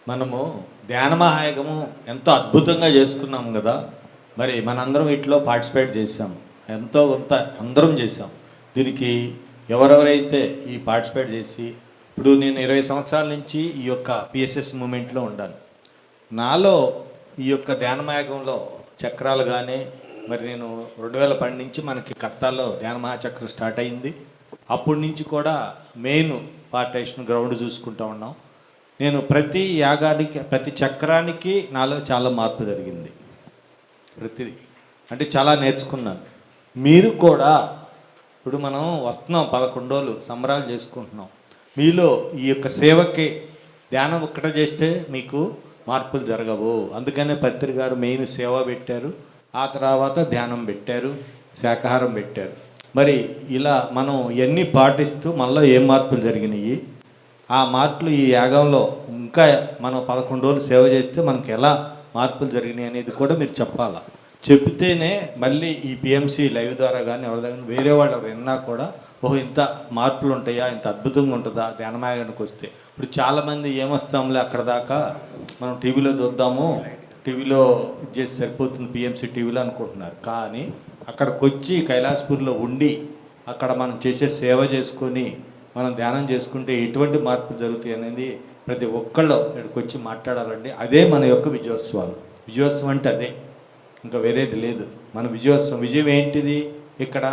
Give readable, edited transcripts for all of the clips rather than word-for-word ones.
మనము ధ్యాన మహాయగము ఎంతో అద్భుతంగా చేసుకున్నాం కదా. మరి మనందరం వీటిలో పార్టిసిపేట్ చేసాం, ఎంతో కొంత అందరం చేసాం. దీనికి ఎవరెవరైతే ఈ పార్టిసిపేట్ చేసి, ఇప్పుడు నేను 20 సంవత్సరాల నుంచి ఈ యొక్క పిఎస్ఎస్ మూమెంట్లో ఉండాను. నాలో ఈ యొక్క ధ్యానమాయగంలో చక్రాలు కానీ, మరి నేను 2012 నుంచి మనకి కర్తాల్లో ధ్యాన మహాచక్రం స్టార్ట్ అయింది. అప్పటి నుంచి కూడా మెయిన్ పార్టేషన్ గ్రౌండ్ చూసుకుంటూ ఉన్నాం. నేను ప్రతి యాగానికి, ప్రతి చక్రానికి నాలో చాలా మార్పు జరిగింది. ప్రతిదీ అంటే చాలా నేర్చుకున్నాను. మీరు కూడా ఇప్పుడు మనం వస్తున్నాం, 11 రోజులు సంబరాలు చేసుకుంటున్నాం. మీలో ఈ యొక్క సేవకి ధ్యానం ఒక్కటే చేస్తే మీకు మార్పులు జరగవు. అందుకనే పత్రి గారు మెయిన్ సేవ పెట్టారు, ఆ తర్వాత ధ్యానం పెట్టారు, శాకాహారం పెట్టారు. మరి ఇలా మనం ఎన్ని పాటిస్తూ మనలో ఏం మార్పులు జరిగినాయి, ఆ మార్పులు ఈ యాగంలో ఇంకా మనం 11 రోజులు సేవ చేస్తే మనకి ఎలా మార్పులు జరిగినాయి అనేది కూడా మీరు చెప్పాలా. చెప్తేనే మళ్ళీ ఈ పిఎంసి లైవ్ ద్వారా కానీ ఎవరి దగ్గర వేరే వాళ్ళు ఎవరు విన్నా కూడా ఓహో ఇంత మార్పులు ఉంటాయా, ఇంత అద్భుతంగా ఉంటుందా ధ్యానమాయానికి వస్తే. ఇప్పుడు చాలామంది ఏమొస్తాంలే అక్కడ దాకా, మనం టీవీలో చూద్దాము, టీవీలో చేసి సరిపోతుంది పిఎంసి టీవీలో అనుకుంటున్నారు. కానీ అక్కడికి వచ్చి కైలాసపూర్లో ఉండి అక్కడ మనం చేసే సేవ చేసుకొని మనం ధ్యానం చేసుకుంటే ఎటువంటి మార్పులు జరుగుతాయి అనేది ప్రతి ఒక్కళ్ళు ఇక్కడికి వచ్చి మాట్లాడాలండి. అదే మన యొక్క విజయోత్సవాలు. విజయోత్సవం అంటే అదే, ఇంకా వేరేది లేదు. మన విజయోత్సవం, విజయం ఏంటిది? ఇక్కడ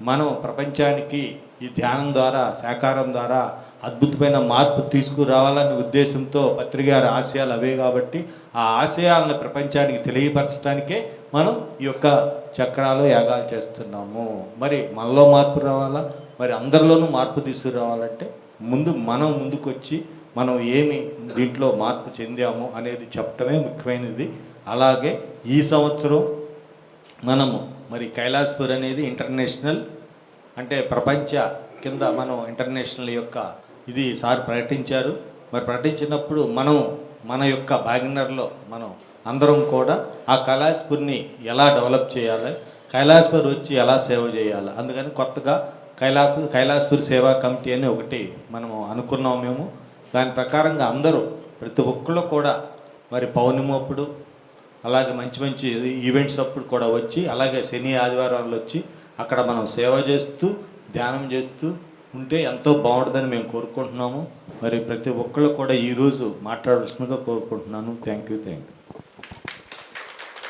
మనం ప్రపంచానికి ఈ ధ్యానం ద్వారా, శాకారం ద్వారా అద్భుతమైన మార్పు తీసుకురావాలనే ఉద్దేశంతో పత్రికారి ఆశయాలు అవే. కాబట్టి ఆ ఆశయాలను ప్రపంచానికి తెలియపరచడానికే మనం ఈ యొక్క చక్రాలు యాగాలు చేస్తున్నాము. మరి మనలో మార్పు రావాలా, మరి అందరిలోనూ మార్పు తీసుకురావాలంటే మనం ముందుకొచ్చి మనం ఏమి దీంట్లో మార్పు చెందాము అనేది చెప్పటమే ముఖ్యమైనది. అలాగే ఈ సంవత్సరం మనము మరి కైలాసపూర్ అనేది ఇంటర్నేషనల్, అంటే ప్రపంచ కింద మనం ఇంటర్నేషనల్ యొక్క ఇది సార్ ప్రకటించారు. మరి ప్రకటించినప్పుడు మన యొక్క భాగనర్లో మనం అందరం కూడా ఆ కైలాసపూర్ని ఎలా డెవలప్ చేయాలి, కైలాసపూర్ వచ్చి ఎలా సేవ చేయాలి, అందుకని కొత్తగా కైలాసపూర్ సేవా కమిటీ అని ఒకటి మనము అనుకున్నాం మేము. దాని ప్రకారంగా అందరూ ప్రతి ఒక్కళ్ళు కూడా మరి పౌర్ణమి అప్పుడు, అలాగే మంచి మంచి ఈవెంట్స్ అప్పుడు కూడా వచ్చి, అలాగే శని ఆదివారాలు వచ్చి అక్కడ మనం సేవ చేస్తూ ధ్యానం చేస్తూ ఉంటే ఎంతో బాగుంటుందని మేము కోరుకుంటున్నాము. మరి ప్రతి ఒక్కళ్ళు కూడా ఈరోజు మాట్లాడాల్సిందిగా కోరుకుంటున్నాను. Thank you.